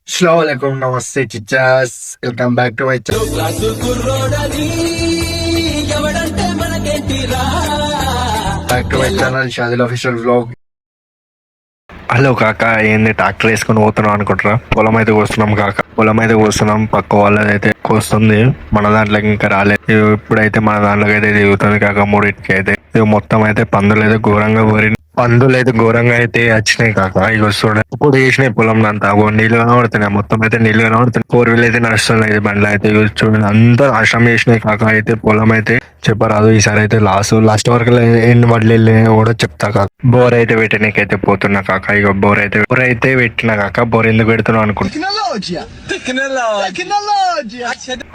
अस्सलामुअलैकुम, नमस्ते चिचास, welcome back to my channel Shadil official vlog. Hello కాక, ఏంది ట్రాక్టర్ వేసుకొని పోతున్నాం అనుకుంటారా? పొలం అయితే కోస్తున్నాం కాక, పొలం అయితే కోస్తున్నాం. పక్క వాళ్ళదైతే కోస్తుంది, మన దాంట్లోకి ఇంకా రాలేదు. ఇప్పుడైతే మన దాంట్లోకి అయితే దిగుతుంది కాక. మూడింటికి అయితే మొత్తం అయితే పందులు అయితే ఘోరంగా అయితే వచ్చినాయి కాక. ఇక చూడ ఇప్పుడు వేసినాయి పొలం అంతా నీళ్ళు కనబడుతున్నాయి, మొత్తం అయితే నీళ్ళు కనబడుతున్నాయి. 4 వీల్ అయితే నడుస్తున్నాయి బండ్లు అయితే. చూడండి అంతా నాశనం చేసినాయి కాక. అయితే పొలం అయితే చెప్పరాదు. ఈసారి అయితే లాస్ట్ వరకు ఎన్ని వడ్లు వెళ్ళినా కూడా చెప్తా కాక. బోర్ అయితే పెట్టినకైతే పోతున్నా కాక. ఇక బోర్ అయితే పెట్టినా కాక. బోర్ ఎందుకు పెడుతున్నావు అనుకుంటున్నా.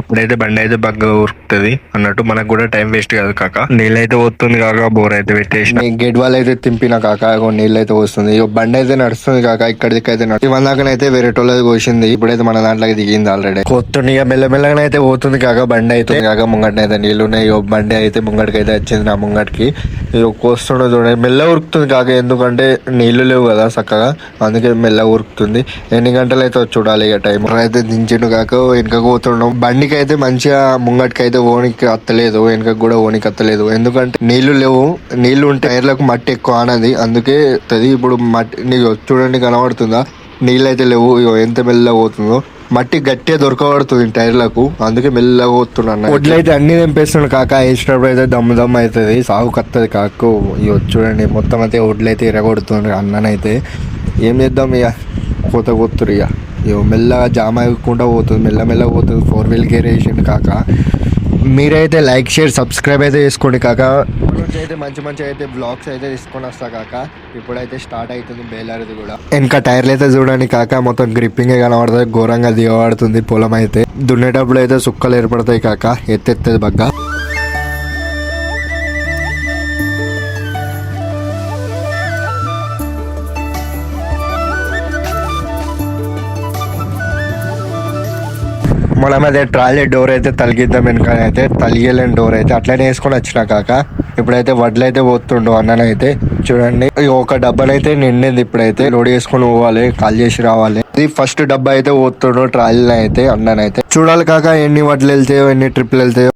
అప్పుడైతే బండి అయితే బాగా ఉరుకుతుంది అన్నట్టు, మనకు కూడా టైం వేస్ట్ కాదు కాక. నీళ్ళైతే పోతుంది కాక. బోర్ అయితే పెట్టేసి గేట్ వాళ్ళు అయితే తింపిన కాక. నీళ్ళు అయితే వస్తుంది. బండి అయితే నడుస్తుంది కాక. ఇక్కడికైతే ఇవందాకనైతే వేరే టోళ్ళది కోసింది. ఇప్పుడైతే మన దాంట్లోకి దిగింది ఆల్రెడీ. కొత్తుంది ఇక మెల్లమెల్లగానే అయితే పోతుంది కాక. బండి అయితే కాక ముంగటనైతే నీళ్ళు ఉన్నాయి. బండి అయితే ముంగటికి అయితే వచ్చింది నా ముంగటికి. కోస్తుండే చూడండి, మెల్ల ఉరుకుతుంది కాక. ఎందుకంటే నీళ్లు లేవు కదా చక్కగా, అందుకే మెల్ల ఉరుకుతుంది. ఎన్ని గంటలు అయితే చూడాలి ఇక టైం. అయితే దించిండు కాక. వెనకకు పోతున్నాం. బండికి అయితే మంచిగా ముంగటికి అయితే ఓనికి అత్తలేదు, వెనకకు కూడా ఓనికి అత్తలేదు. ఎందుకంటే నీళ్లు లేవు. నీళ్లు ఉంటే టైర్లకు మట్టి ఎక్కువ ఆనది, అందుకే ఇప్పుడు మట్టి నీకు చూడండి కనబడుతుందా? నీళ్ళు అయితే లేవు. ఎంత మెల్లగా పోతుందో. మట్టి గట్టిగా దొరకబడుతుంది టైర్లకు, అందుకే మెల్లగా పోతున్నాను. వడ్లు అయితే అన్ని తెంపేస్తున్నాడు కాక. వేసినప్పుడు అయితే దమ్ము అవుతుంది, సాగు కత్తది కాకు. ఇక చూడండి మొత్తం అయితే వడ్లు అయితే ఎరగొడుతుంది అన్ననైతే. ఏం చేద్దాం ఇక, కొత్తురు ఇక. మెల్లగా జామ అవ్వకుండా పోతుంది, మెల్లగా పోతుంది. 4 వీల్ గేర్ వేసిండు కాక. మీరైతే లైక్ షేర్ సబ్స్క్రైబ్ అయితే చేసుకోండి కాక. అయితే మంచి అయితే బ్లాగ్స్ అయితే తీసుకొని వస్తా కాక. ఇప్పుడైతే స్టార్ట్ అవుతుంది బేలారిది కూడా. ఇంకా టైర్లు అయితే చూడండి కాక, మొత్తం గ్రిప్పింగ్ కనబడుతుంది. ఘోరంగా దిగబడుతుంది పొలం అయితే. దున్నేటప్పుడు అయితే సుక్కలు ఏర్పడతాయి కాక. ఎత్తెత్తది బగ్గా. మనం అదే ట్రాలీ డోర్ అయితే తలిగిద్దాం వెనకాల అయితే. తలిగలేని డోర్ అయితే అట్లనే వేసుకొని వచ్చిన కాక. ఇప్పుడైతే వడ్లు అయితే పోతుండు అన్ననైతే. చూడండి ఒక డబ్బానైతే నిండింది. ఇప్పుడైతే లోడ్ చేసుకొని పోవాలి, కాల్ చేసి రావాలి. ఇది ఫస్ట్ డబ్బా అయితే పోతుండు ట్రాలీలో అయితే అన్ననైతే. చూడాలి కాక ఎన్ని వడ్లు వెళ్తాయో, ఎన్ని ట్రిప్లు వెళ్తాయో.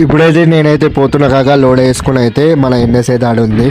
ఇప్పుడైతే నేనైతే పోతున్నా కాక. లోడ్ వేసుకుని అయితే మన ఎన్ఎస్ అయితే ఆడుంది.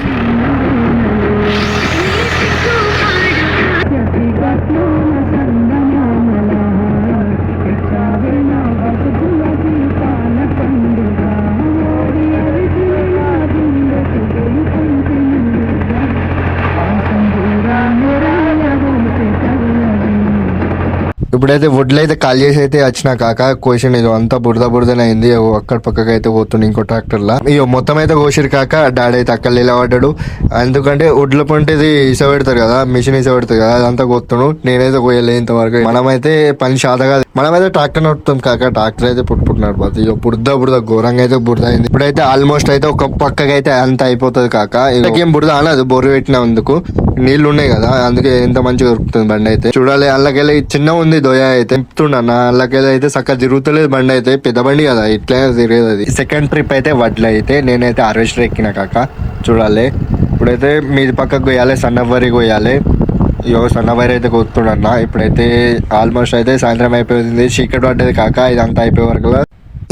ఇప్పుడైతే వడ్లు అయితే కాల్ చేసి అయితే వచ్చిన కాక. కోసిన ఇది అంతా బురదనే అయింది. అక్కడ పక్కకి అయితే పోతుంది ఇంకో ట్రాక్టర్ లా. ఇక మొత్తం అయితే కోసిరు కాక. డాడీ అయితే అక్కడ నిలబడ్డాడు. ఎందుకంటే వడ్ల పంట ఇది ఇసబెడతారు కదా, మిషన్ ఇసబెడతారు కదా, అదంతా కోస్తున్నాడు. నేనైతే కోయలే ఇంతవరకు. మనమైతే పని శాత కాదు. మనమైతే ట్రాక్టర్ నడుపుతాం కాక. ట్రాక్టర్ అయితే పుట్టుకుంటున్నాడు పోతే. ఇక బురద ఘోరంగా అయితే బురద అయింది. ఇప్పుడైతే ఆల్మోస్ట్ అయితే ఒక పక్కకి అయితే అంత అయిపోతుంది కాక. ఇంకేం బురద అనదు, బొర్రు పెట్టినందుకు. నీళ్లు ఉన్నాయి కదా, అందుకే ఎంత మంచిగా దొరుకుతుంది బండి అయితే. చూడాలి. అల్లకెళ్ళి చిన్న ఉంది దోయ అయితే చెప్తుండన్న. అల్లకెళ్ళి అయితే చక్కగా తిరుగుతలేదు బండి అయితే. పెద్ద బండి కదా, ఇట్లా తిరిగేది అది. సెకండ్ ట్రిప్ అయితే వడ్లు అయితే నేనైతే హార్వెస్టర్ ఎక్కిన కాక. చూడాలి. ఇప్పుడైతే మీది పక్కకు కొయ్యాలి, సన్నవరి కొయ్యాలి. సన్నవరి అయితే కొత్తుండన్న. ఇప్పుడైతే ఆల్మోస్ట్ అయితే సాయంత్రం అయిపోయింది, చీకటి పడ్డది కాక. ఇదంతా అయిపోయే వరకు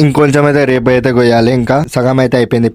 ఇంకొంచెం అయితే రేపు అయితే కొయ్యాలి. ఇంకా సగం అయితే అయిపోయింది.